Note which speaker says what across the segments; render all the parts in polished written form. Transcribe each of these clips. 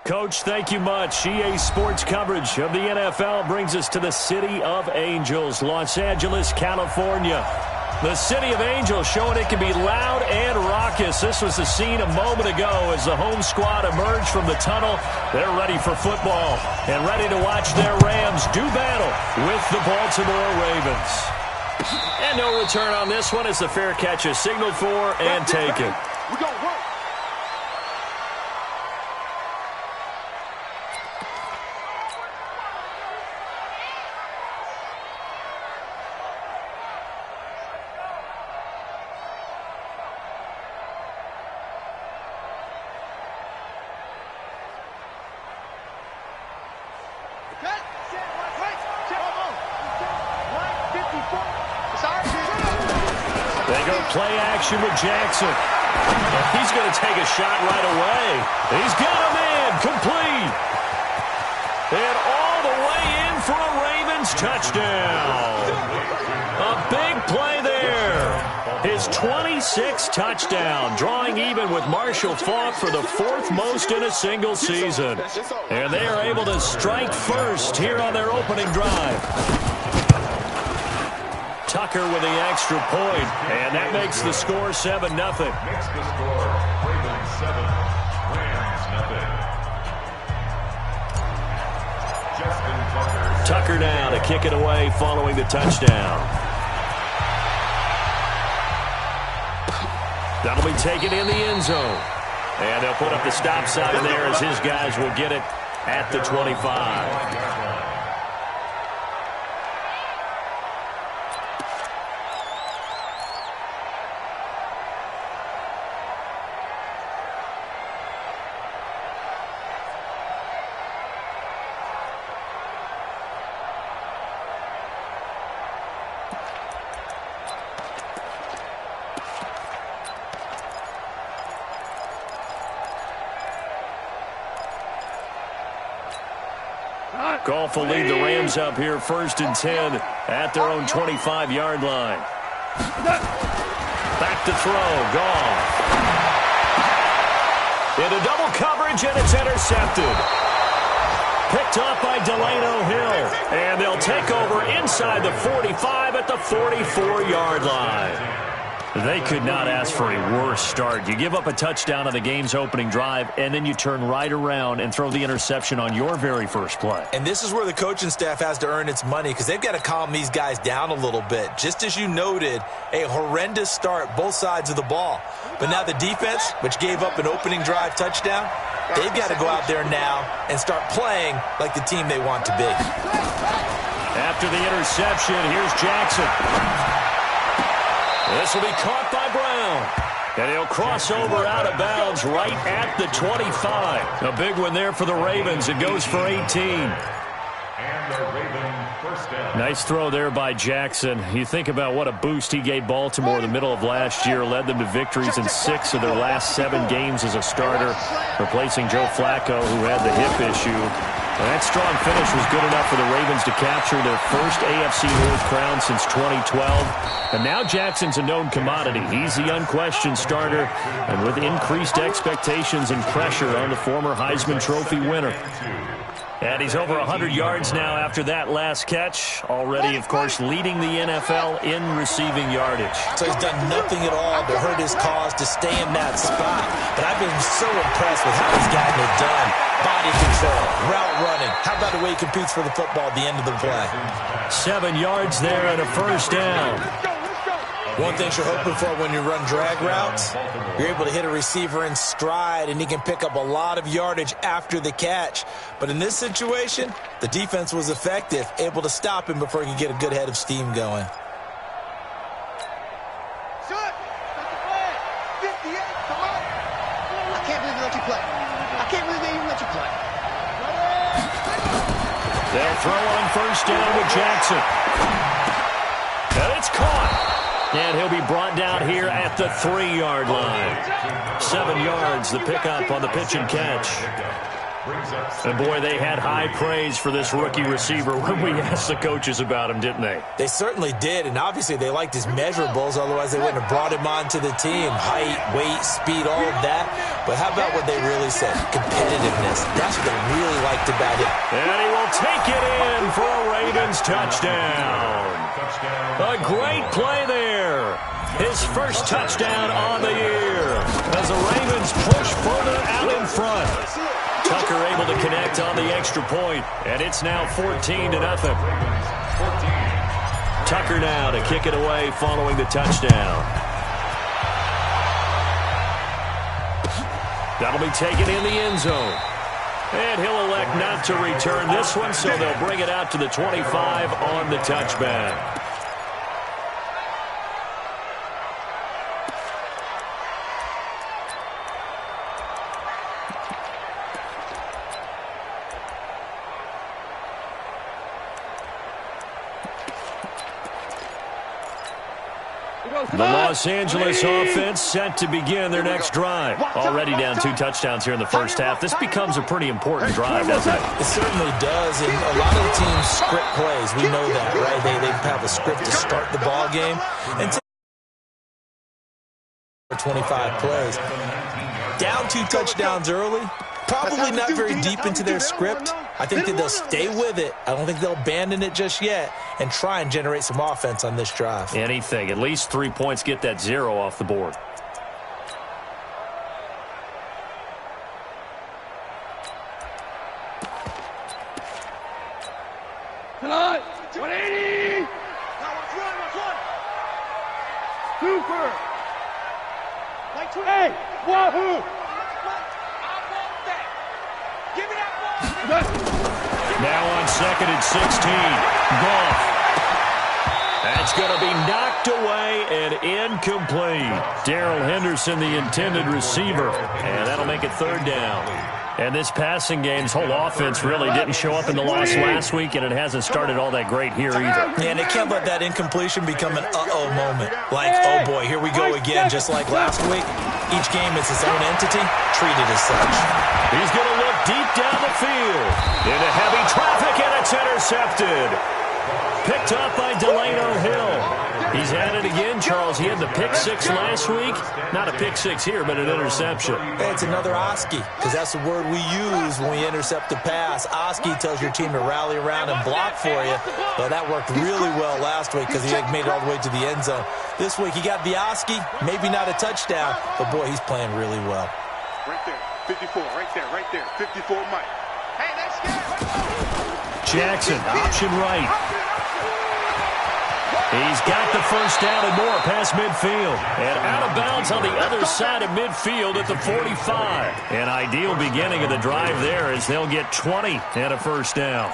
Speaker 1: Coach, thank you much. EA Sports coverage of the NFL brings us to the City of Angels, Los Angeles, California. The City of Angels showing it can be loud and raucous. This was the scene a moment ago as the home squad emerged from the tunnel. They're ready for football and ready to watch their Rams do battle with the Baltimore Ravens. And no return on this one as the fair catch is signaled for and taken.
Speaker 2: We're going to work.
Speaker 1: They go play action with Jackson. He's going to take a shot right away. He's got him in, complete. And all the way in for a Ravens touchdown. A big play there. His 26th touchdown, drawing even with Marshall Faulk for the 4th most in a single season. And they are able to strike first here on their opening drive. Tucker with the extra point, and that makes the score 7-0.
Speaker 3: Makes the score Ravens 7, Rams nothing. Justin
Speaker 1: Tucker now to kick it away following the touchdown. That'll be taken in the end zone. And they'll put up the stop sign there as his guys will get it at the 25. Goff will lead the Rams up here 1st and 10 at their own 25-yard line. Back to throw, Goff. Into double coverage, and it's intercepted. Picked up by Delano Hill. And they'll take over inside the 45 at the 44-yard line. They could not ask for a worse start. You give up a touchdown on the game's opening drive, and then you turn right around and throw the interception on your very first play.
Speaker 4: And this is where the coaching staff has to earn its money because they've got to calm these guys down a little bit. Just as you noted, a horrendous start both sides of the ball. But now the defense, which gave up an opening drive touchdown, they've got to go out there now and start playing like the team they want to be.
Speaker 1: After the interception, here's Jackson. This will be caught by Brown. And he'll cross over out of bounds right at the 25. A big one there for the Ravens. It goes for 18.
Speaker 3: And the Raven first down.
Speaker 1: Nice throw there by Jackson. You think about what a boost he gave Baltimore the middle of last year. Led them to victories in 6 of their last 7 games as a starter, replacing Joe Flacco, who had the hip issue. And that strong finish was good enough for the Ravens to capture their first AFC North crown since 2012. And now Jackson's a known commodity. He's the unquestioned starter, and with increased expectations and pressure on the former Heisman Trophy winner. And he's over 100 yards now after that last catch. Already, of course, leading the NFL in receiving yardage.
Speaker 4: So he's done nothing at all to hurt his cause to stay in that spot. But I've been so impressed with how he's gotten it done. Body control, route running. How about the way he competes for the football at the end of the play?
Speaker 1: 7 yards there and a first down.
Speaker 4: One thing you're hoping for when you run drag routes, you're able to hit a receiver in stride, and he can pick up a lot of yardage after the catch. But in this situation, the defense was effective, able to stop him before he could get a good head of steam going.
Speaker 1: They'll throw on first down with Jackson. And it's caught. And he'll be brought down here at the 3-yard line. 7 yards, the pickup on the pitch and catch. And boy, they had high praise for this rookie receiver when we asked the coaches about him, didn't they?
Speaker 4: They certainly did, and obviously they liked his measurables, otherwise they wouldn't have brought him onto the team. Height, weight, speed, all of that. But how about what they really said? Competitiveness. That's what they really liked about him.
Speaker 1: And he will take it in for a Ravens touchdown. A great play there. His first touchdown on the year as the Ravens push further out in front. Tucker able to connect on the extra point, and it's now 14-0. Tucker now to kick it away following the touchdown. That'll be taken in the end zone. And he'll elect not to return this one, so they'll bring it out to the 25 on the touchback. The Los Angeles offense set to begin their next drive. Already down 2 touchdowns here in the first half. This becomes a pretty important drive, doesn't it?
Speaker 4: It certainly does, and a lot of the teams script plays. We know that, right? They have a script to start the ball game and 25 plays. Down 2 touchdowns early, probably not very deep into their script. I think that they'll stay with it. I don't think they'll abandon it just yet and try and generate some offense on this drive.
Speaker 1: Anything. At least 3 points, get that 0 off the board.
Speaker 2: Tonight, 180! Super! Hey, wahoo!
Speaker 1: Now on 2nd and 16. Goff. That's going to be knocked away and incomplete. Darrell Henderson, the intended receiver. And that'll make it 3rd down. And this passing game's whole offense really didn't show up in the loss last week, and it hasn't started all that great here either.
Speaker 4: Yeah, and they can't let that incompletion become an uh-oh moment. Like, oh boy, here we go again, just like last week. Each game is its own entity, treated as such.
Speaker 1: He's going to look deep down the field. Into heavy traffic, and it's intercepted. Picked up by Delano Hill. He's at it again, Charles. He had the pick 6 last week. Not a pick 6 here, but an interception.
Speaker 4: Hey, it's another Oski, because that's the word we use when we intercept a pass. Oski tells your team to rally around and block for you. Well, that worked really well last week because he made it all the way to the end zone. This week he got the Oski, maybe not a touchdown, but boy, he's playing really well.
Speaker 2: Right there, 54, right there, 54 Mike. Hey, let's get
Speaker 1: Jackson, option right. He's got the first down and more past midfield. And out of bounds on the other side of midfield at the 45. An ideal beginning of the drive there as they'll get 20 and a first down.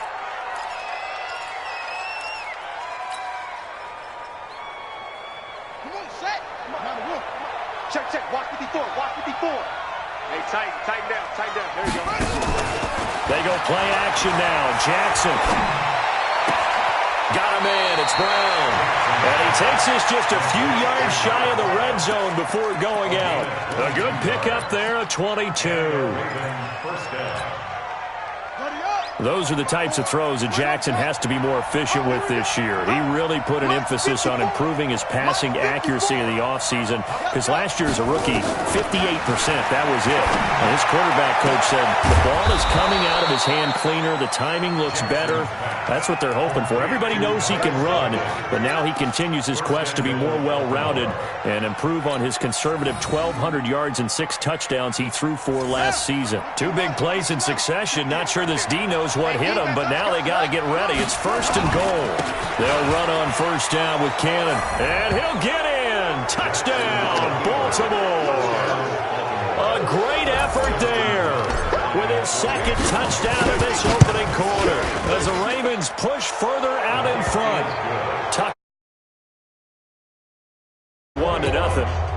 Speaker 2: Come on, set. Come on, check, walk 54, walk 54. Hey, tighten down, there you go.
Speaker 1: They go play action now. Jackson. Got him in. It's Brown. And he takes this just a few yards shy of the red zone before going out. A good pickup there, a 22. Those are the types of throws that Jackson has to be more efficient with this year. He really put an emphasis on improving his passing accuracy in the offseason because last year as a rookie, 58%, that was it. And his quarterback coach said the ball is coming out of his hand cleaner. The timing looks better. That's what they're hoping for. Everybody knows he can run, but now he continues his quest to be more well-rounded and improve on his conservative 1,200 yards and 6 touchdowns he threw for last season. 2 big plays in succession. Not sure this D knows what hit him, but now they got to get ready. It's 1st and goal. They'll run on first down with Cannon, and he'll get in. Touchdown, Baltimore. A great effort there with his 2nd touchdown of this opening quarter as the Ravens push further out in front. Tuck 1-0.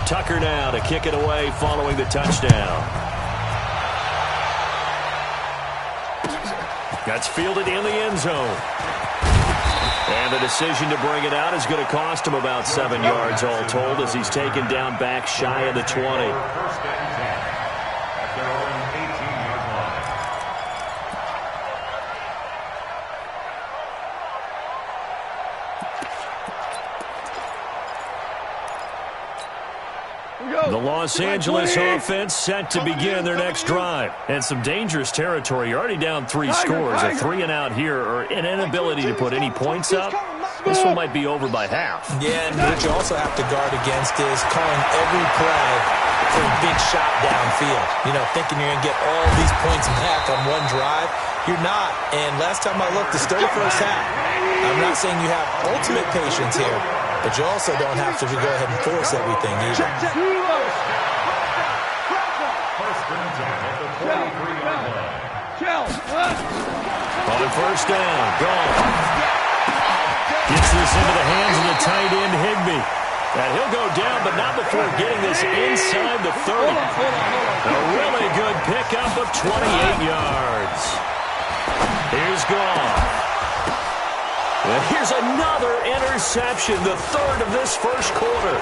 Speaker 1: Tucker now to kick it away following the touchdown. That's fielded in the end zone. And the decision to bring it out is going to cost him about 7 yards all told as he's taken down back shy of the 20.
Speaker 3: First and 10 at their own 18-yard line.
Speaker 1: The Los Angeles offense set to begin their next drive. And some dangerous territory. You're already down 3 scores. A 3-and-out here or an inability to put any points up. This one might be over by half.
Speaker 4: Yeah, and what you also have to guard against is calling every play for a big shot downfield. You know, thinking you're going to get all these points back on one drive. You're not. And last time I looked, it's still the first half. I'm not saying you have ultimate patience here, but you also don't have to go ahead and force everything either.
Speaker 3: First and 10 at the 43-yard line.
Speaker 1: On first down, gone. Gets this into the hands of the tight end, Higbee. And he'll go down, but not before getting this inside the 30. A really good pickup of 28 yards. Here's Goff. And here's another interception, the third of this first quarter.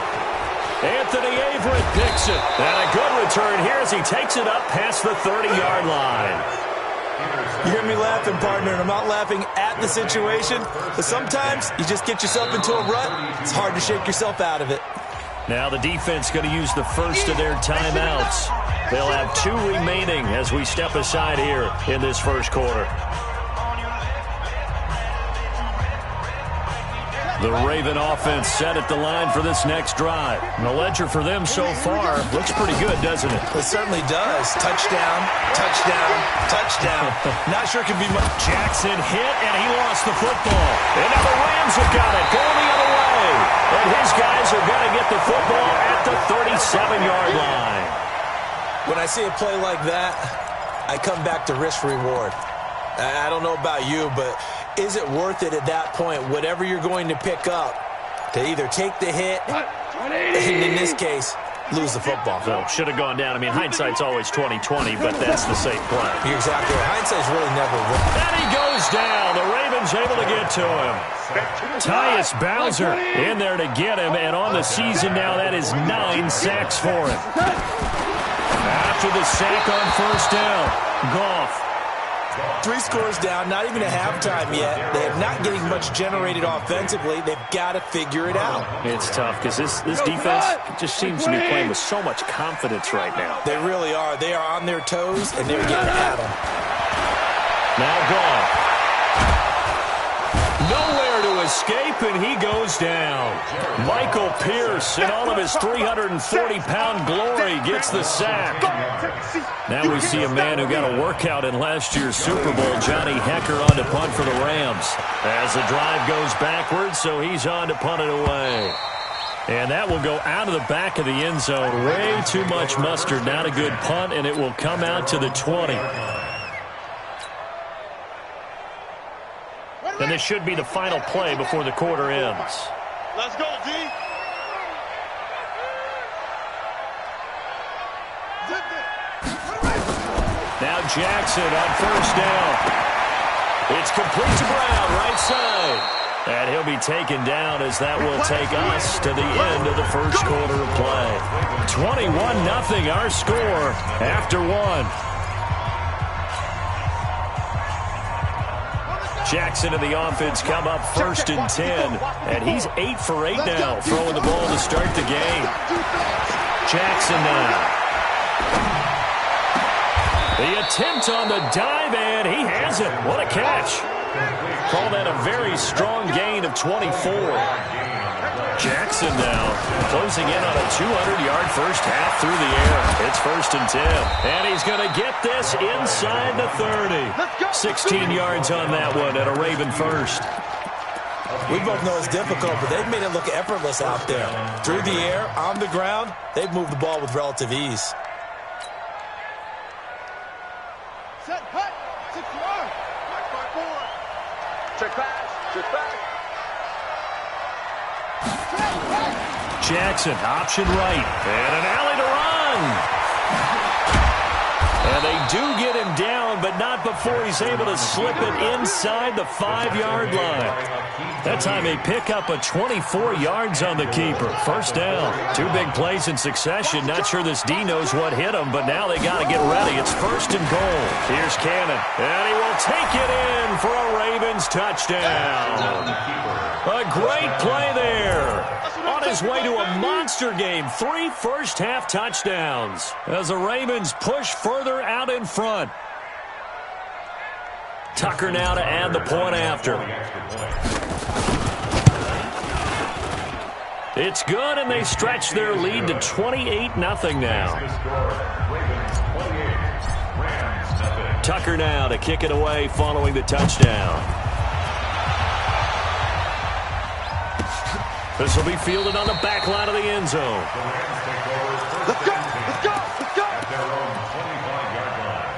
Speaker 1: Anthony Averett picks it. And a good return here as he takes it up past the 30-yard line.
Speaker 4: You hear me laughing, partner, and I'm not laughing at the situation, but sometimes you just get yourself into a rut. It's hard to shake yourself out of it.
Speaker 1: Now the defense going to use the first of their timeouts. They'll have 2 remaining as we step aside here in this first quarter. The Raven offense set at the line for this next drive. And the ledger for them so far looks pretty good, doesn't it?
Speaker 4: It certainly does. Touchdown, touchdown, touchdown. Not sure it could be much.
Speaker 1: Jackson hit, and he lost the football. And now the Rams have got it, going the other way. And his guys are going to get the football at the 37-yard line.
Speaker 4: When I see a play like that, I come back to risk-reward. I don't know about you, but is it worth it at that point, whatever you're going to pick up, to either take the hit and, in this case, lose the football?
Speaker 1: So, should have gone down. I mean, hindsight's always 20/20, but that's the safe play.
Speaker 4: You're exactly right. Hindsight's really never wrong.
Speaker 1: And he goes down. The Ravens able to get to him. Tyus Bowser in there to get him, and on the season now, that is 9 sacks for him. After the sack on first down, Goff.
Speaker 4: 3 scores down, not even a halftime yet. They're not getting much generated offensively. They've got to figure it out.
Speaker 1: It's tough because this defense just seems to be playing with so much confidence right now.
Speaker 4: They really are. They are on their toes, and they're getting at them.
Speaker 1: Now Goff. Nowhere to escape, and he goes down. Michael Pierce, in all of his 340-pound glory, gets the sack. Now we see a man who got a workout in last year's Super Bowl, Johnny Hecker, on to punt for the Rams. As the drive goes backwards, so he's on to punt it away. And that will go out of the back of the end zone. Way too much mustard. Not a good punt, and it will come out to the 20. And this should be the final play before the quarter ends.
Speaker 2: Let's go, D.
Speaker 1: Now Jackson on first down. It's complete to Brown, right side. And he'll be taken down as that will take us to the end of the first quarter of play. 21-0 our score after 1. Jackson and the offense come up first and 10. And he's 8 for 8 now, throwing the ball to start the game. Jackson now. The attempt on the dive, and he has it. What a catch. Call that a very strong gain of 24. Jackson now closing in on a 200-yard first half through the air. It's first and 10. And he's going to get this inside the 30. 16 yards on that one and a Raven first.
Speaker 4: We both know it's difficult, but they've made it look effortless out there. Through the air, on the ground, they've moved the ball with relative ease.
Speaker 2: Set, hut, 6 yard. Check pass, check back.
Speaker 1: Jackson, option right, and an alley to run. And they do get him down, but not before he's able to slip it inside the 5-yard line. That time they pick up a 24 yards on the keeper. First down. 2 big plays in succession. Not sure this D knows what hit him, but now they got to get ready. It's first and goal. Here's Cannon, and he will take it in for a Ravens touchdown. A great play there. On his way to a monster game, 3 first-half touchdowns as the Ravens push further out in front. Tucker now to add the point after. It's good, and they stretch their lead to 28-0 now. Tucker now to kick it away following the touchdown. This will be fielded on the back line of the end zone.
Speaker 2: Let's go! Let's go! Let's go!
Speaker 3: At their own 25-yard line.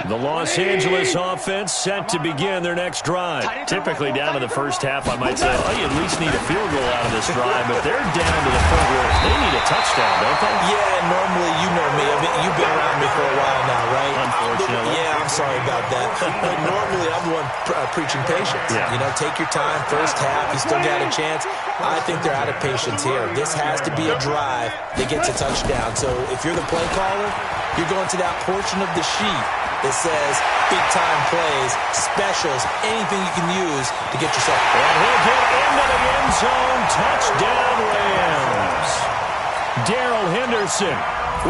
Speaker 1: The Los Angeles offense set to begin their next drive. Typically down to the first half, I might say, oh, you at least need a field goal out of this drive, but they're down to the point where they need a touchdown, don't they?
Speaker 4: Yeah, normally, you know me. I mean, you've been around me for a while now, right?
Speaker 1: Unfortunately.
Speaker 4: Yeah, I'm sorry about that. But normally, I'm the one preaching patience.
Speaker 1: Yeah.
Speaker 4: You know, take your time. First half, you still got a chance. I think they're out of patience here. This has to be a drive that gets a touchdown. So if you're the play caller, you're going to that portion of the sheet that says big-time plays, specials, anything you can use to get yourself.
Speaker 1: And he'll get into the end zone. Touchdown, Rams. Darrell Henderson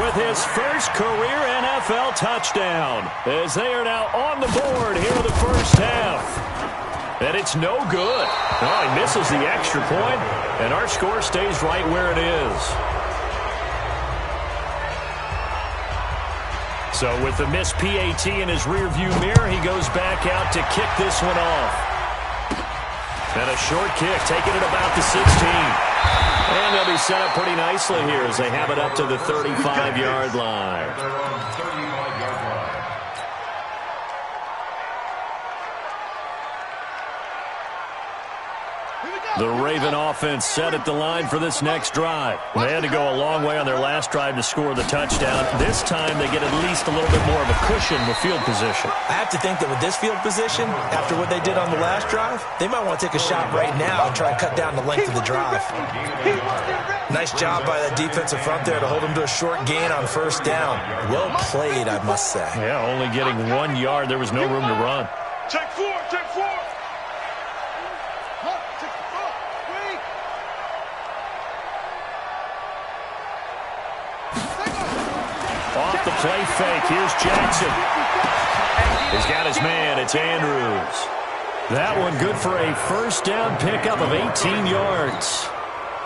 Speaker 1: with his first career NFL touchdown as they are now on the board here in the first half. And it's no good. Oh, he misses the extra point, and our score stays right where it is. So with the missed PAT in his rearview mirror, he goes back out to kick this one off. And a short kick, taking it about the 16. And they'll be set up pretty nicely here as they have it up to the 35-yard line.
Speaker 3: At their own 35-yard line.
Speaker 1: The Raven offense set at the line for this next drive. They had to go a long way on their last drive to score the touchdown. This time they get at least a little bit more of a cushion with field position.
Speaker 4: I have to think that with this field position, after what they did on the last drive, they might want to take a shot right now and try and cut down the length of the drive. Nice job by that defensive front there to hold them to a short gain on first down. Well played, I must say.
Speaker 1: Yeah, only getting 1 yard. There was no room to run.
Speaker 2: Check 4, check 4.
Speaker 1: Off the play fake, here's Jackson. He's got his man, it's Andrews. That one good for a first down pickup of 18 yards.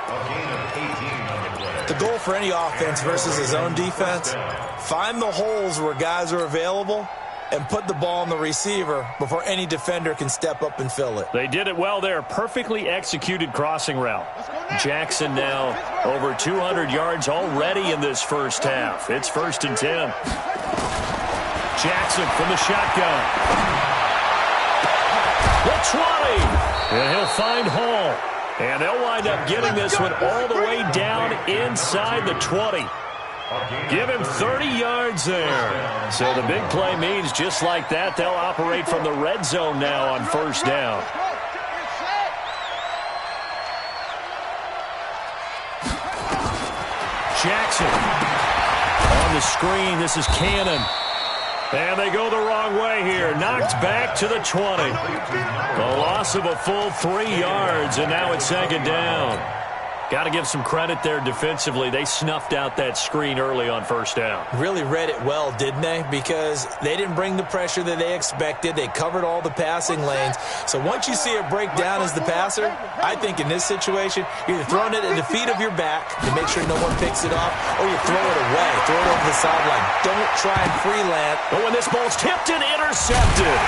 Speaker 3: A gain of 18 on the play.
Speaker 4: The goal for any offense versus his own defense, find the holes where guys are available and put the ball on the receiver before any defender can step up and fill it.
Speaker 1: They did it well there. Perfectly executed crossing route. Jackson now over 200 yards already in this first half. It's first and 10. Jackson from the shotgun. The 20. And he'll find Hall. And they'll wind up getting this one all the way down inside the 20. Give him 30 yards there. So the big play means just like that, they'll operate from the red zone now on first down. Jackson on the screen. This is Cannon. And they go the wrong way here. Knocked back to the 20. A loss of a full 3 yards, and now it's second down. Got to give some credit there defensively. They snuffed out that screen early on first down.
Speaker 4: Really read it well, didn't they? Because they didn't bring the pressure that they expected. They covered all the passing lanes. So once you see it break down as the passer, I think in this situation, you're either throwing it at the feet of your back to make sure no one picks it off, or you throw it away, throw it over the sideline. Don't try and freelance.
Speaker 1: But when this ball's tipped and intercepted.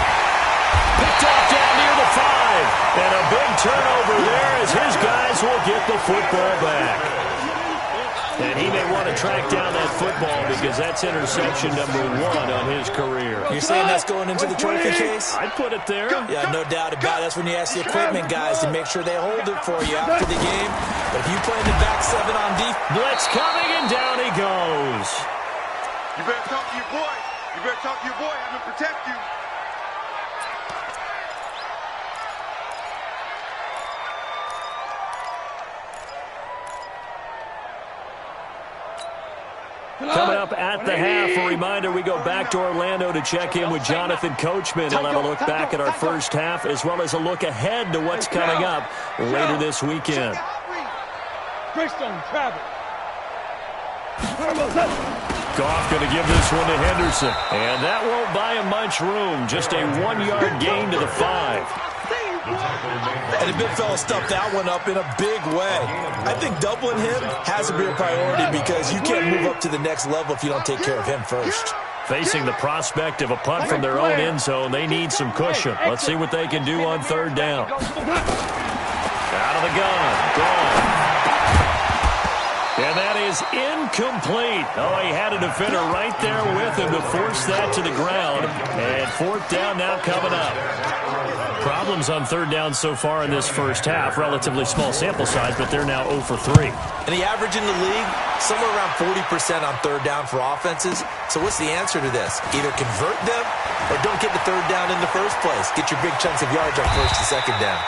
Speaker 1: Picked off down near the 5. And a big turnover there as his guys will get the football back. And he may want to track down that football because that's interception number 1 on his career.
Speaker 4: You're saying that's going into the trophy case?
Speaker 1: I'd put it there.
Speaker 4: Yeah, no doubt about it. That's when you ask the equipment guys to make sure they hold it for you after the game. But if you play in the back 7 on defense.
Speaker 1: Blitz coming, and down he goes.
Speaker 2: You better talk to your boy. You better talk to your boy. I'm going to protect you.
Speaker 1: Coming up at the half, a reminder, we go back to Orlando to check in with Jonathan Coachman. He'll have a look back at our first half as well as a look ahead to what's coming up later this weekend. Goff going to give this one to Henderson. And that won't buy him much room. Just a 1-yard gain to the 5.
Speaker 4: And the big fella stuffed that one up in a big way. I think doubling him has to be a priority because you can't move up to the next level if you don't take care of him first.
Speaker 1: Facing the prospect of a punt from their own end zone, they need some cushion. Let's see what they can do on 3rd down. Out of the gun. Gone. And that is incomplete. Oh, he had a defender right there with him to force that to the ground. And 4th down now coming up. Problems on 3rd down so far in this first half. Relatively small sample size, but they're now 0 for 3.
Speaker 4: And the average in the league, somewhere around 40% on 3rd down for offenses. So what's the answer to this? Either convert them or don't get the 3rd down in the first place. Get your big chunks of yards on 1st and 2nd down.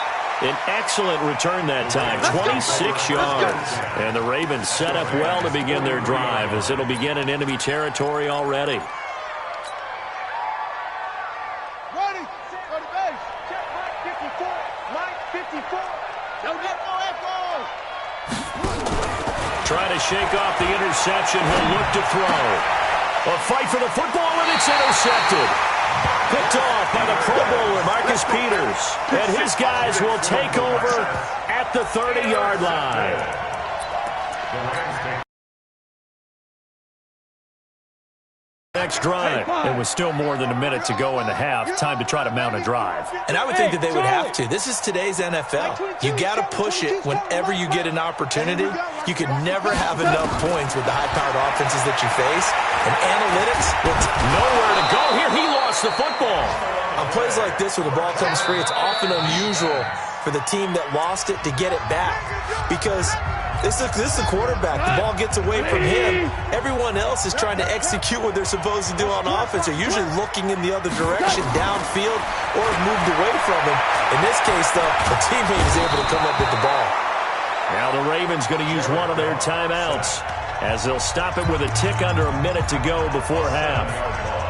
Speaker 1: An excellent return that time, 26 yards. And the Ravens set up well to begin their drive as it'll begin in enemy territory already. Trying to shake off the interception. He'll look to throw. A fight for the football, and it's intercepted. Picked off by the Pro Bowler, Marcus Peters. And his guys will take over at the 30-yard line. Next drive. It was still more than a minute to go in the half. Time to try to mount a drive.
Speaker 4: And I would think that they would have to. This is today's NFL. You got to push it whenever you get an opportunity. You could never have enough points with the high-powered offenses that you face. And analytics will
Speaker 1: nowhere to go here. He lost the football.
Speaker 4: On plays like this where the ball comes free, it's often unusual for the team that lost it to get it back. Because this is the quarterback. The ball gets away from him. Everyone else is trying to execute what they're supposed to do on offense. They're usually looking in the other direction, downfield, or have moved away from him. In this case, though, the teammate is able to come up with the ball.
Speaker 1: Now the Ravens going to use one of their timeouts as they'll stop it with a tick under a minute to go before half.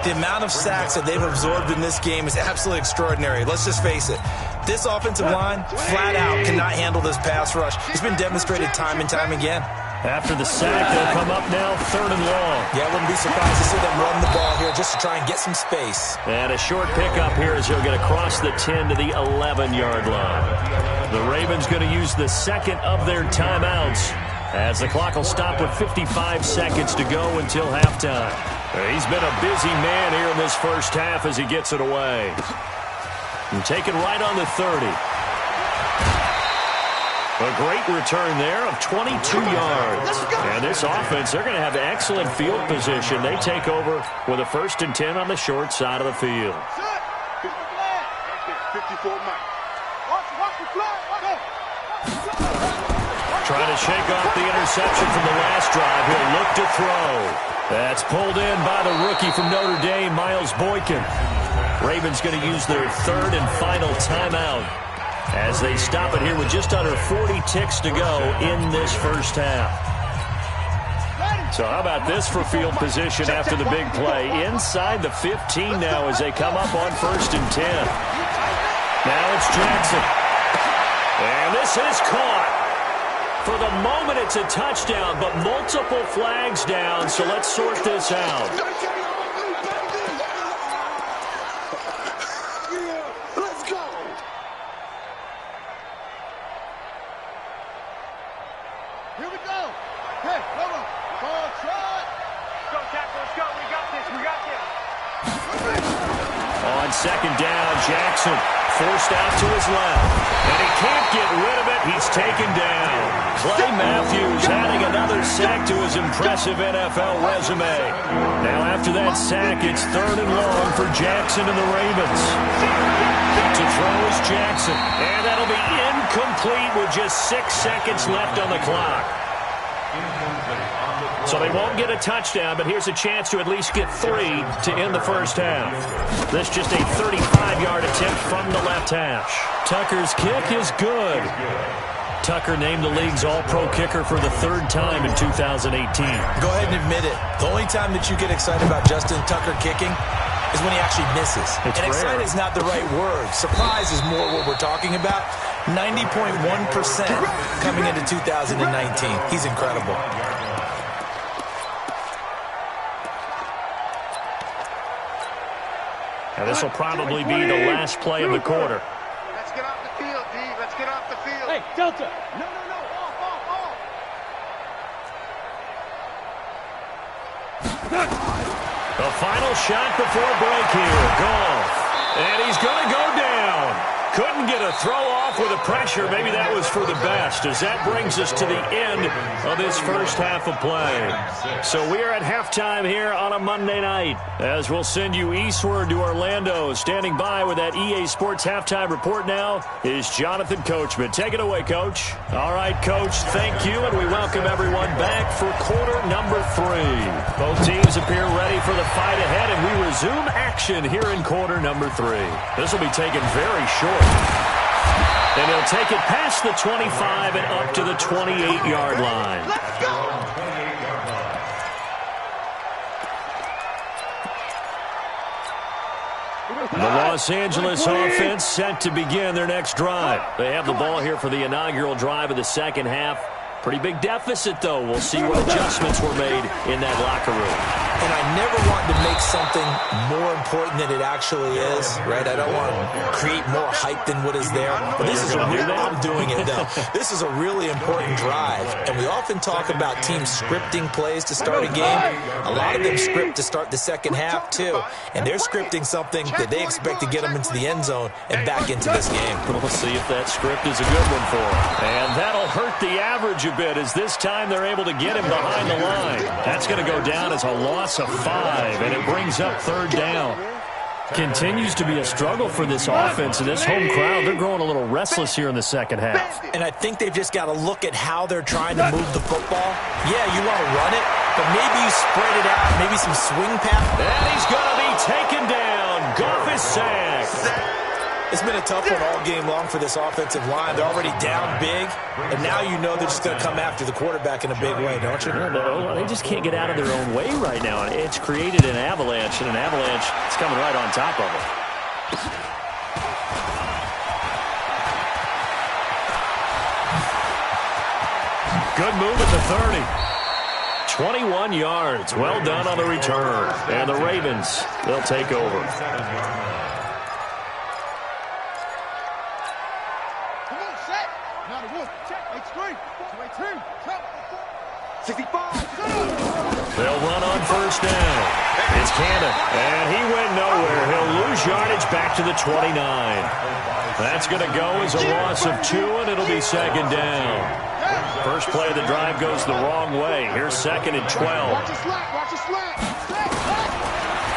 Speaker 4: The amount of sacks that they've absorbed in this game is absolutely extraordinary. Let's just face it. This offensive line, flat out, cannot handle this pass rush. It's been demonstrated time and time again.
Speaker 1: After the sack, they'll come up now 3rd and long.
Speaker 4: Yeah, I wouldn't be surprised to see them run the ball here just to try and get some space.
Speaker 1: And a short pickup here as he'll get across the 10 to the 11-yard line. The Ravens going to use the second of their timeouts as the clock will stop with 55 seconds to go until halftime. He's been a busy man here in this first half as he gets it away. And taken right on the 30. A great return there of 22 yards. And this offense, they're going to have excellent field position. They take over with a 1st and 10 on the short side of the field.
Speaker 2: 54 Mike.
Speaker 1: Trying to shake off the interception from the last drive. He'll look to throw. That's pulled in by the rookie from Notre Dame, Miles Boykin. Ravens going to use their 3rd and final timeout as they stop it here with just under 40 ticks to go in this first half. So how about this for field position after the big play? Inside the 15 now as they come up on 1st and 10. Now it's Jackson. And this is caught. For the moment, it's a touchdown, but multiple flags down, so let's sort this out.
Speaker 2: Let's go. Here we go. Hey, come on. Ball shot. Go, Jack. Let's go. We got this. We got this.
Speaker 1: On 2nd down, now. Jackson forced out to his left. And he can't get rid of it. He's taken down. Clay Matthews adding another sack to his impressive NFL resume. Now after that sack, it's 3rd and long for Jackson and the Ravens. To throw is Jackson. And that'll be incomplete with just 6 seconds left on the clock. So they won't get a touchdown, but here's a chance to at least get 3 to end the first half. This just a 35-yard attempt from the left hash. Tucker's kick is good. Tucker named the league's all-pro kicker for the 3rd time in 2018.
Speaker 4: Go ahead and admit it. The only time that you get excited about Justin Tucker kicking is when he actually misses.
Speaker 1: It's
Speaker 4: and
Speaker 1: rare.
Speaker 4: excited is not the right word. Surprise is more what we're talking about. 90.1% coming into 2019. He's incredible.
Speaker 1: And this will probably be the last play of the quarter.
Speaker 2: Let's get off the field, D. Let's get off the field.
Speaker 5: Hey, Delta. No. Off.
Speaker 1: The final shot before break here. Goff. And he's going to go down. Couldn't get a throw off with the pressure. Maybe that was for the best, as that brings us to the end of this first half of play. So we are at halftime here on a Monday night, as we'll send you eastward to Orlando. Standing by with that EA Sports halftime report now is Jonathan Coachman. Take it away, Coach. All right, Coach, thank you, and we welcome everyone back for quarter number 3. Both teams appear ready for the fight ahead, and we resume action here in quarter number 3. This will be taken very short. And he'll take it past the 25 and up to the 28-yard line.
Speaker 2: Let's go.
Speaker 1: The Los Angeles offense set to begin their next drive. They have the ball here for the inaugural drive of the second half. Pretty big deficit, though. We'll see what adjustments were made in that locker room.
Speaker 4: And I never want to make something more important than it actually is, right? I don't want to create more hype than what is there. But this is a real, I'm doing it, though. This is a really important drive. And we often talk about teams scripting plays to start a game. A lot of them script to start the second half, too. And they're scripting something that they expect to get them into the end zone and back into this game.
Speaker 1: We'll see if that script is a good one for them. And that'll hurt the average a bit, as this time they're able to get him behind the line. That's going to go down as a loss of 5, and it brings up 3rd down. Continues to be a struggle for this offense, and this home crowd, they're growing a little restless here in the second half.
Speaker 4: And I think they've just got to look at how they're trying to move the football. Yeah, you want to run it, but maybe you spread it out, maybe some swing pass.
Speaker 1: And he's going to be taken down. Goff is sacked.
Speaker 4: It's been a tough one all game long for this offensive line. They're already down big, and now you know they're just going to come after the quarterback in a big way, don't you?
Speaker 1: No, they just can't get out of their own way right now. It's created an avalanche, and an avalanche is coming right on top of them. Good move at the 30. 21 yards. Well done on the return. And the Ravens, they'll take over. They'll run on first down. It's Cannon, and he went nowhere. He'll lose yardage back to the 29. That's going to go as a loss of 2, and it'll be 2nd down. First play of the drive goes the wrong way. Here's 2nd and 12.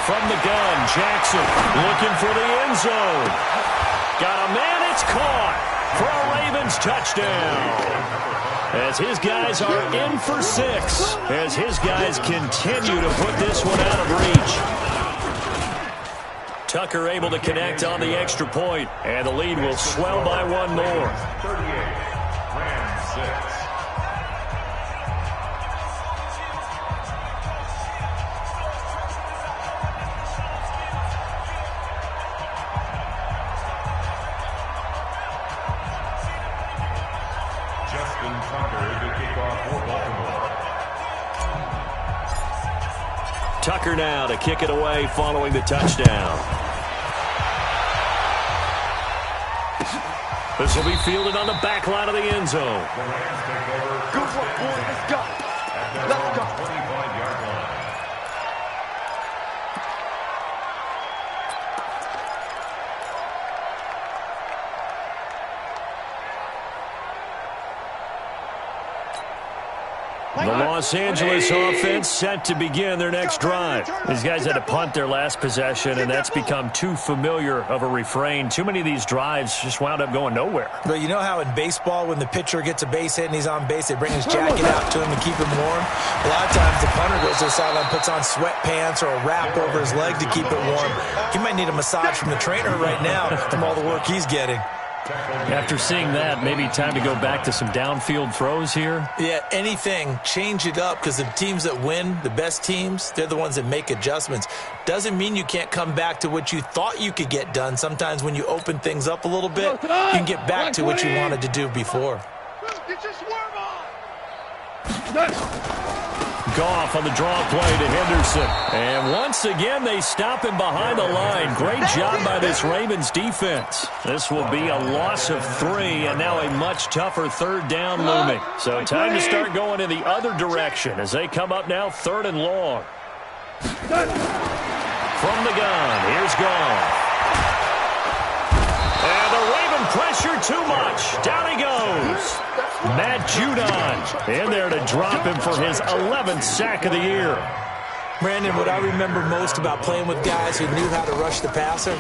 Speaker 1: From the gun, Jackson looking for the end zone. Got a man, it's caught for a Ravens touchdown. As his guys are in for 6, as his guys continue to put this one out of reach. Tucker able to connect on the extra point, and the lead will swell by 1 more.
Speaker 3: 38, Rams 6.
Speaker 1: Tucker now to kick it away following the touchdown. This will be fielded on the back line of the end zone.
Speaker 3: The Rams take over.
Speaker 2: Good work, boys. Let's go. Let's go.
Speaker 3: 25-yard line.
Speaker 1: The Los Angeles offense set to begin their next drive. These guys had to punt their last possession, and that's become too familiar of a refrain. Too many of these drives just wound up going nowhere.
Speaker 4: But you know how in baseball, when the pitcher gets a base hit and he's on base, they bring his jacket out to him to keep him warm? A lot of times the punter goes to the sideline, puts on sweatpants or a wrap over his leg to keep it warm. He might need a massage from the trainer right now from all the work he's getting.
Speaker 1: After seeing that, maybe time to go back to some downfield throws here.
Speaker 4: Yeah, anything. Change it up, because the teams that win, the best teams, they're the ones that make adjustments. Doesn't mean you can't come back to what you thought you could get done. Sometimes when you open things up a little bit, you can get back to what you wanted to do before.
Speaker 2: Get your swerve on.
Speaker 1: Goff on the draw play to Henderson. And once again, they stop him behind the line. Great job by this Ravens defense. This will be a loss of 3, and now a much tougher third down looming. So time to start going in the other direction as they come up now 3rd and long. From the gun, here's Goff. And the Raven pressure too much. Down he goes. Matt Judon in there to drop him for his 11th sack of the year.
Speaker 4: Brandon, what I remember most about playing with guys who knew how to rush the passer,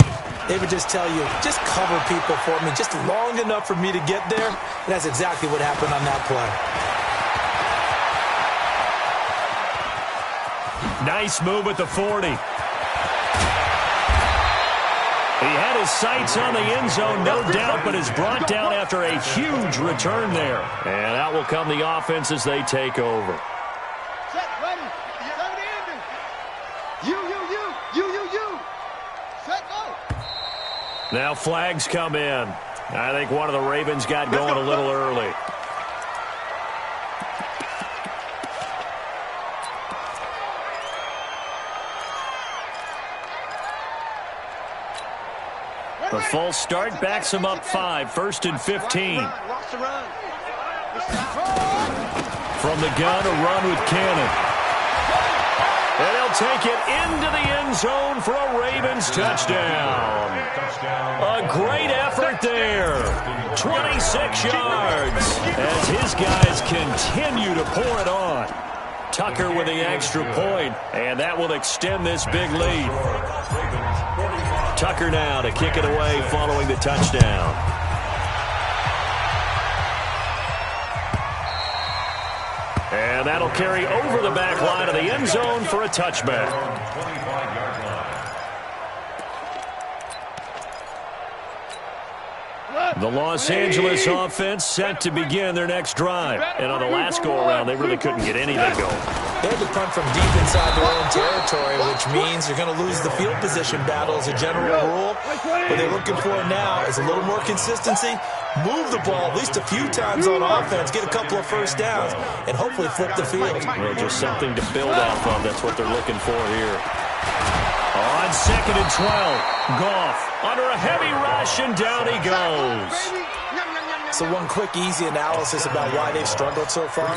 Speaker 4: they would just tell you, just cover people for me, just long enough for me to get there. And that's exactly what happened on that play.
Speaker 1: Nice move at the 40. He had his sights on the end zone, no doubt, but is brought down after a huge return there. And out will come the offense as they take over.
Speaker 5: Set, ready. You. Set, go.
Speaker 1: Now flags come in. I think one of the Ravens got going a little early. The false start backs him up 5, 1st and 15. From the gun, a run with Cannon. And he'll take it into the end zone for a Ravens touchdown. A great effort there. 26 yards as his guys continue to pour it on. Tucker with the extra point, and that will extend this big lead. Tucker now to kick it away following the touchdown. And that'll carry over the back line of the end zone for a touchback. The Los Angeles offense set to begin their next drive. And on the last go-around, they really couldn't get anything going.
Speaker 4: They had to punt from deep inside their own territory, which means you're going to lose the field position battle as a general rule. What they're looking for now is a little more consistency, move the ball at least a few times on offense, get a couple of first downs, and hopefully flip the field.
Speaker 1: Well, just something to build off of. That's what they're looking for here. On 2nd and 12, Goff under a heavy rush, and down he goes.
Speaker 4: So one quick, easy analysis about why they've struggled so far.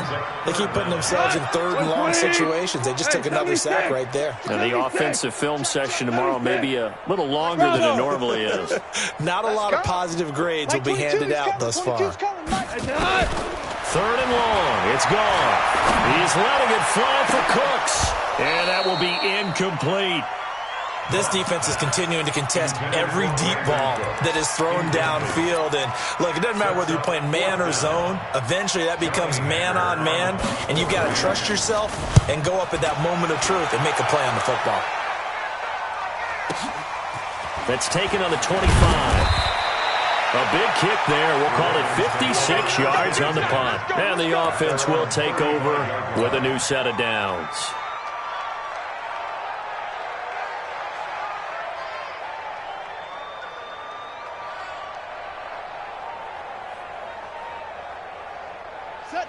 Speaker 4: They keep putting themselves in 3rd and long situations. They just took another sack right there.
Speaker 1: And the offensive film session tomorrow may be a little longer than it normally is.
Speaker 4: Not a lot of positive grades will be handed out thus far.
Speaker 1: 3rd and long. It's gone. He's letting it fly for Cooks. And that will be incomplete.
Speaker 4: This defense is continuing to contest every deep ball that is thrown downfield. And, look, it doesn't matter whether you're playing man or zone. Eventually, that becomes man-on-man, and you've got to trust yourself and go up at that moment of truth and make a play on the football.
Speaker 1: That's taken on the 25. A big kick there. We'll call it 56 yards on the punt. And the offense will take over with a new set of downs.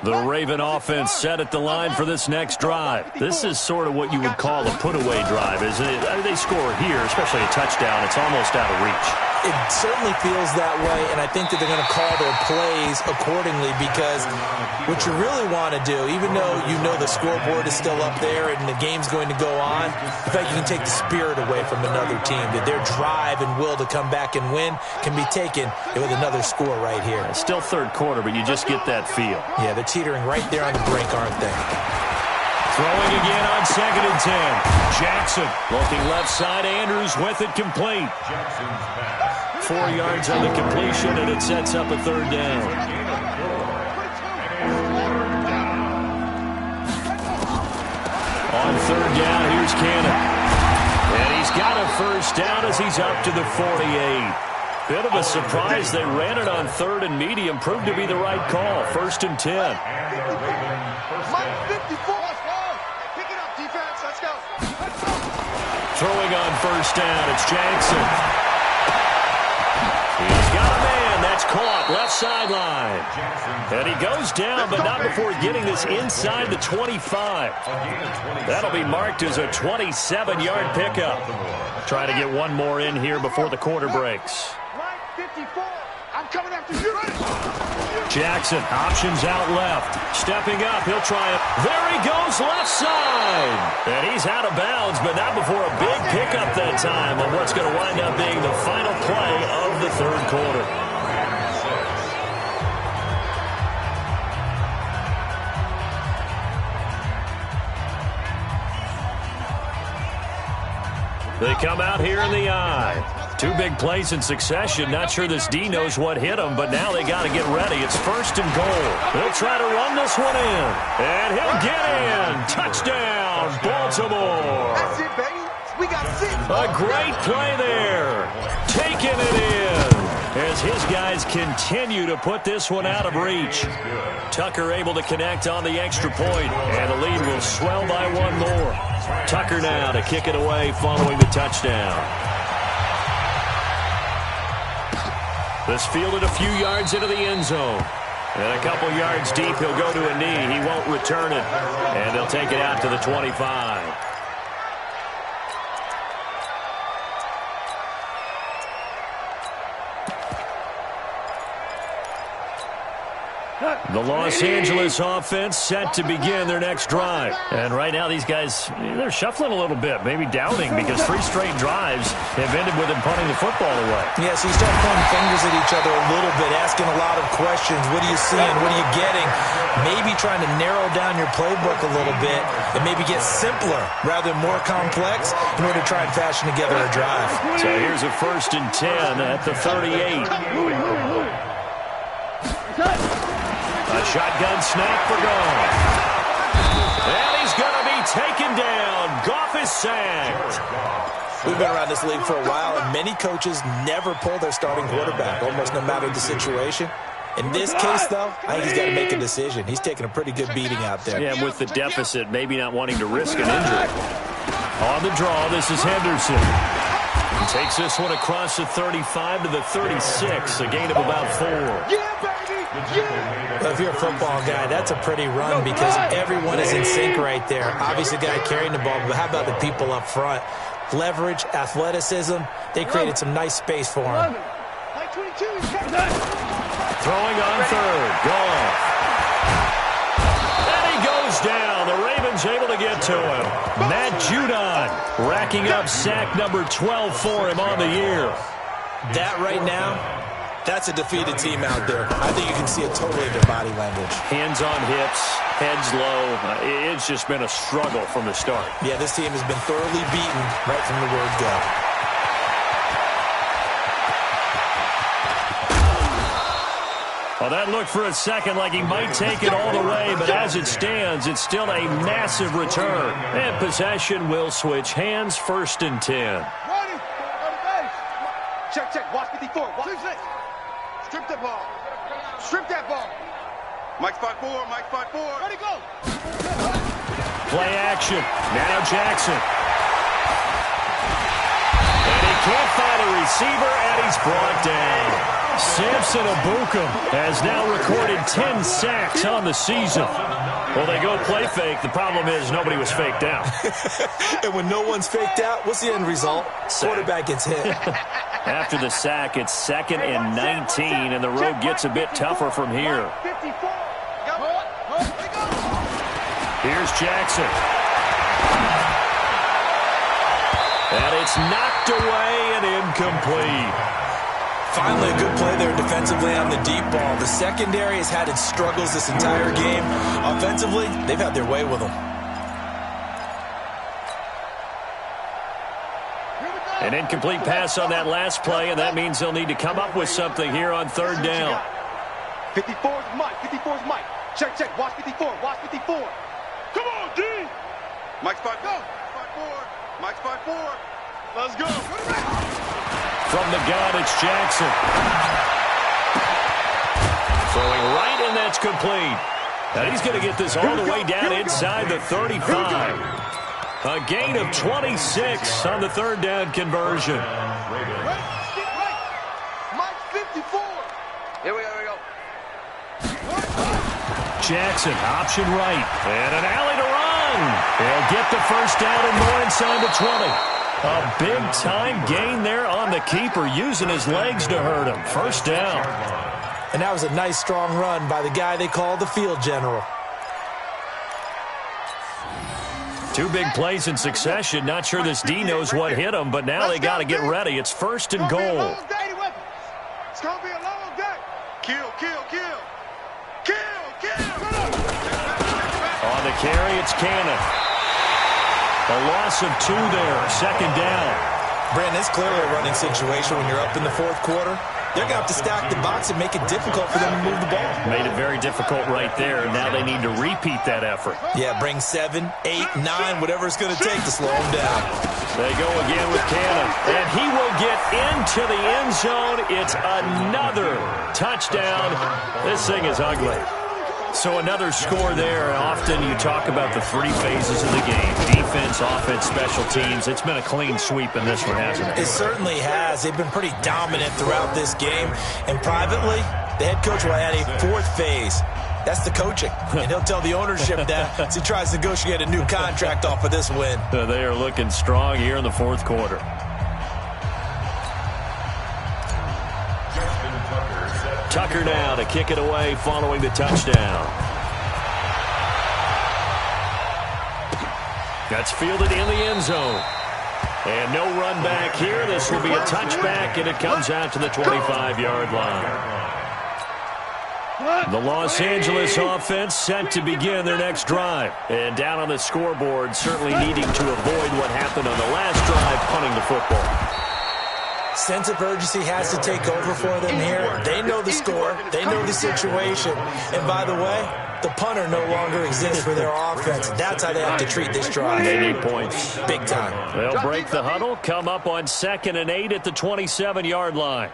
Speaker 1: The Raven offense set at the line for this next drive. This is sort of what you would call a put-away drive, isn't it? I mean, they score here, especially a touchdown. It's almost out of reach.
Speaker 4: It certainly feels that way, and I think that they're going to call their plays accordingly, because what you really want to do, even though you know the scoreboard is still up there and the game's going to go on, in fact, you can take the spirit away from another team. That their drive and will to come back and win can be taken with another score right here.
Speaker 1: It's still third quarter, but you just get that feel.
Speaker 4: Yeah, they're teetering right there on the brink, aren't they?
Speaker 1: Throwing again on 2nd and 10. Jackson looking left side. Andrews with it complete. 4 yards on the completion, and it sets up a 3rd down. On 3rd down, here's Cannon. And he's got a 1st down as he's up to the 48. Bit of a surprise. They ran it on 3rd and medium. Proved to be the right call. 1st and 10. Throwing on 1st down, it's Jackson. He's got a man. That's caught. Left sideline. And he goes down, but not before getting this inside the 25. That'll be marked as a 27-yard pickup. Trying to get one more in here before the quarter breaks.
Speaker 2: I'm coming after you.
Speaker 1: Jackson, options out left. Stepping up, he'll try it. There he goes, left side. And he's out of bounds, but not before a big pickup that time on what's going to wind up being the final play of the 3rd quarter. They come out here in the eye. 2 big plays in succession. Not sure this D knows what hit him, but now they got to get ready. It's 1st and goal. They'll try to run this one in. And he'll get in. Touchdown, Baltimore.
Speaker 2: That's it, baby. We got 6.
Speaker 1: A great play there. Taking it in as his guys continue to put this one out of reach. Tucker able to connect on the extra point, and the lead will swell by 1 more. Tucker now to kick it away following the touchdown. This fielded a few yards into the end zone. And a couple yards deep, he'll go to a knee. He won't return it. And they'll take it out to the 25. The Los Angeles offense set to begin their next drive. And right now these guys, they're shuffling a little bit, maybe doubting, because 3 straight drives have ended with them punting the football away.
Speaker 4: Yeah, so you start pointing fingers at each other a little bit, asking a lot of questions. What are you seeing? What are you getting? Maybe trying to narrow down your playbook a little bit and maybe get simpler rather than more complex in order to try and fashion together a drive.
Speaker 1: So here's a 1st and 10 at the 38. A shotgun snap for Goff. And he's going to be taken down. Goff is sacked.
Speaker 4: We've been around this league for a while, and many coaches never pull their starting quarterback, almost no matter the situation. In this case, though, I think he's got to make a decision. He's taking a pretty good beating out there.
Speaker 1: Yeah, with the deficit, maybe not wanting to risk an injury. On the draw, this is Henderson. He takes this one across the 35 to the 36, a gain of about 4.
Speaker 2: Yeah, baby. Yeah.
Speaker 4: Well, if you're a football guy, that's a pretty run because everyone is in sync right there. Obviously, the guy carrying the ball, but how about the people up front? Leverage, athleticism, they created some nice space for him.
Speaker 1: Throwing on 3rd, Goff. And he goes down. The Ravens able to get to him. Matt Judon racking up sack number 12 for him on the year.
Speaker 4: That right now, that's a defeated team out there. I think you can see it totally in their body language.
Speaker 1: Hands on hips, heads low. It's just been a struggle from the start.
Speaker 4: Yeah, this team has been thoroughly beaten right from the word go.
Speaker 1: Well, that looked for a second like he might take it all the way, but as it stands, it's still a massive return. And possession will switch hands, 1st and 10.
Speaker 2: Check, check. Watch 54. Watch 6. Strip that ball. Strip that ball. Mike 5-4. Mike 5-4. Ready, go.
Speaker 1: Play action. Now Jackson. And he can't find a receiver, and he's brought down. Samson Abukum has now recorded 10 sacks on the season. Well, they go play fake. The problem is nobody was faked out.
Speaker 4: And when no one's faked out, what's the end result? Quarterback gets hit.
Speaker 1: After the sack, it's 2nd and 19, and the road gets a bit tougher from here. Here's Jackson. And it's knocked away and incomplete.
Speaker 4: Finally, a good play there defensively on the deep ball. The secondary has had its struggles this entire game. Offensively, they've had their way with them.
Speaker 1: An incomplete pass on that last play, and that means they'll need to come up with something here on 3rd down.
Speaker 2: 54's Mike. 54's Mike. Check, check. Watch 54. Watch 54. Come on, D. Mike's 5-4. Mike's 5-4. Let's go.
Speaker 1: From the gun, it's Jackson. Throwing right, and that's complete. Now he's going to get this all the way down inside the 35. A gain of 26 on the 3rd down conversion.
Speaker 2: Mike's 54. Here we go.
Speaker 1: Jackson, option right. And an alley to run. They'll get the 1st down and more inside the 20. A big-time gain there on the keeper, using his legs to hurt him. 1st down.
Speaker 4: And that was a nice, strong run by the guy they call the field general.
Speaker 1: 2 big plays in succession. Not sure this D knows what hit him, but now they got to get ready. It's 1st and goal.
Speaker 2: It's going to be a long day. Kill.
Speaker 1: On the carry, it's Cannon. A loss of 2 there. 2nd down.
Speaker 4: Brandon, it's clearly a running situation when you're up in the 4th quarter. They're going to have to stack the box and make it difficult for them to move the ball.
Speaker 1: Made it very difficult right there. Now they need to repeat that effort.
Speaker 4: Yeah, bring 7, 8, 9, whatever it's going to take to slow them down.
Speaker 1: They go again with Cannon. And he will get into the end zone. It's another touchdown. This thing is ugly. So another score there. Often you talk about the 3 phases of the game. Defense, offense, special teams. It's been a clean sweep in this one, hasn't it?
Speaker 4: It certainly has. They've been pretty dominant throughout this game. And privately, the head coach will add a 4th phase. That's the coaching. And he'll tell the ownership that as he tries to negotiate a new contract off of this win.
Speaker 1: They are looking strong here in the 4th quarter. Tucker now to kick it away following the touchdown. That's fielded in the end zone. And no run back here. This will be a touchback, and it comes out to the 25-yard line. The Los Angeles offense set to begin their next drive. And down on the scoreboard, certainly needing to avoid what happened on the last drive, punting the football.
Speaker 4: Sense of urgency has to take over for them here. They know the score. They know the situation. And by the way, the punter no longer exists for their offense. That's how they have to treat this drive.
Speaker 1: They need points.
Speaker 4: Big time.
Speaker 1: They'll break the huddle, come up on 2nd and 8 at the 27-yard line.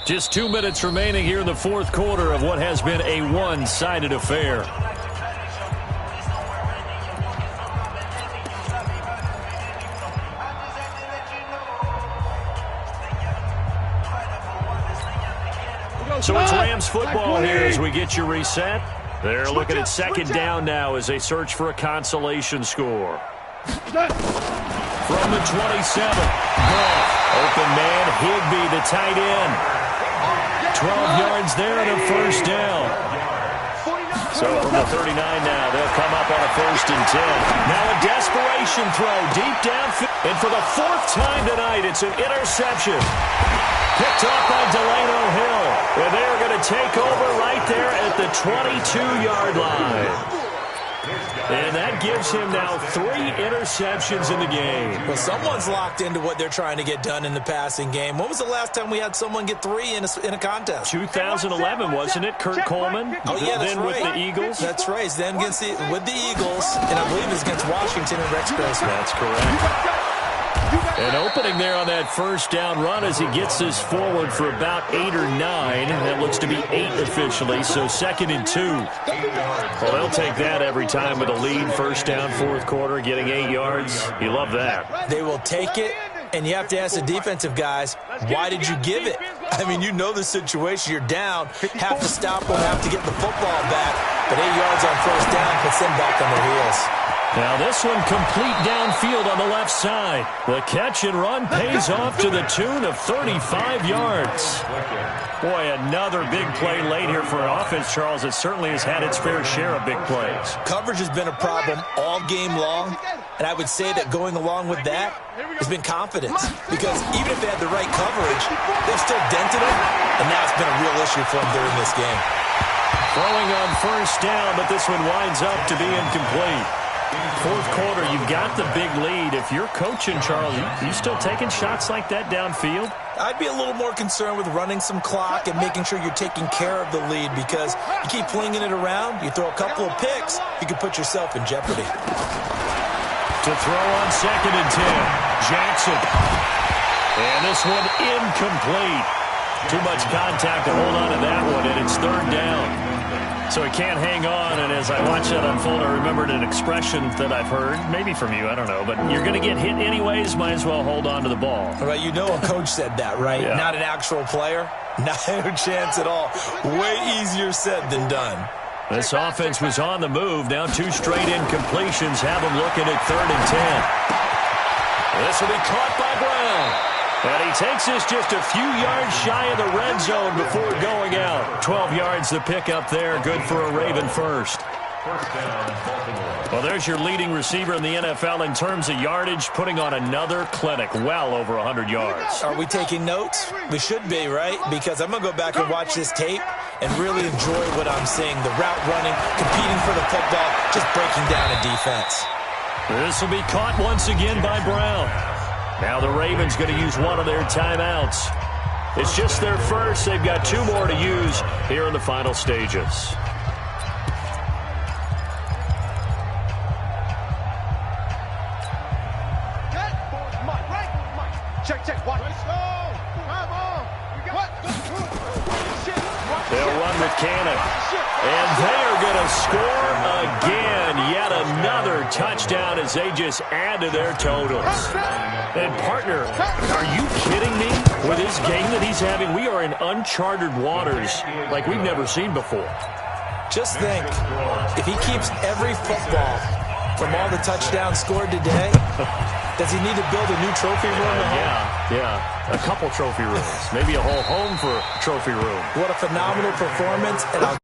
Speaker 1: Just 2 minutes remaining here in the 4th quarter of what has been a one-sided affair. So it's Rams football here as we get you reset. They're looking at 2nd down now as they search for a consolation score. From the 27. Open man, Higbee, the tight end. 12 yards there and a 1st down. So from the 39 now, they'll come up on a 1st and 10. Now a desperation throw deep downfield. And for the 4th time tonight, it's an interception. Picked off by Delano Hill. And they're going to take over right there at the 22-yard line. And that gives him now 3 interceptions in the game.
Speaker 4: Well, someone's locked into what they're trying to get done in the passing game. When was the last time we had someone get 3 in a contest?
Speaker 1: 2011, wasn't it? Kurt Coleman.
Speaker 4: Oh, yeah, that's
Speaker 1: then
Speaker 4: right.
Speaker 1: With the Eagles.
Speaker 4: That's right. Then with the Eagles, and I believe it's against Washington and Rex Grossman.
Speaker 1: That's correct. And opening there on that 1st down run as he gets this forward for about 8 or 9. That looks to be 8 officially, so 2nd and 2. Well, they'll take that every time with a lead. 1st down, 4th quarter, getting 8 yards. You love that.
Speaker 4: They will take it And you have to ask the defensive guys, why did you give it? I mean, you know the situation. You're down. Have to stop them, have to get the football back. But 8 yards on first down puts them back on their heels.
Speaker 1: Now this one complete downfield on the left side. The catch and run pays off to the tune of 35 yards. Boy, another big play late here for an offense, Charles. It certainly has had its fair share of big plays.
Speaker 4: Coverage has been a problem all game long, and I would say that going along with that has been confidence. Because even if they had the right coverage, they've still dented them, and now it's been a real issue for them during this game.
Speaker 1: Throwing on first down, but this one winds up to be incomplete. Fourth quarter, you've got the big lead. If you're coaching, Charles, you still taking shots like that downfield?
Speaker 4: I'd be a little more concerned with running some clock and making sure you're taking care of the lead, because you keep flinging it around, you throw a couple of picks, you can put yourself in jeopardy.
Speaker 1: To throw on 2nd and 10, Jackson. And this one incomplete. Too much contact to hold on to that one, and it's 3rd down. So he can't hang on, and as I watch that unfold, I remembered an expression that I've heard, maybe from you, I don't know, but you're going to get hit anyways, might as well hold on to the ball.
Speaker 4: Well, you know a coach said that, right?
Speaker 1: Yeah.
Speaker 4: Not an actual player? No chance at all. Way easier said than done.
Speaker 1: This offense was on the move. Now 2 straight incompletions have them looking at 3rd and 10. This will be caught by Brown. And he takes this just a few yards shy of the red zone before going out. 12 yards to pick up there. Good for a Raven first. Well, there's your leading receiver in the NFL in terms of yardage, putting on another clinic, well over 100 yards.
Speaker 4: Are we taking notes? We should be, right? Because I'm going to go back and watch this tape and really enjoy what I'm seeing. The route running, competing for the football, just breaking down a defense.
Speaker 1: This will be caught once again by Brown. Now the Ravens going to use one of their timeouts. It's just their first. They've got 2 more to use here in the final stages.
Speaker 2: Check. Watch.
Speaker 1: They'll run with Cannon. And they're going to score again. Yet another touchdown as they just add to their totals. And, partner, are you kidding me? With this game that he's having, we are in uncharted waters like we've never seen before.
Speaker 4: Just think, if he keeps every football from all the touchdowns scored today, does he need to build a new trophy room at home?
Speaker 1: Yeah. A couple trophy rooms. Maybe a whole home for trophy room.
Speaker 4: What a phenomenal performance. And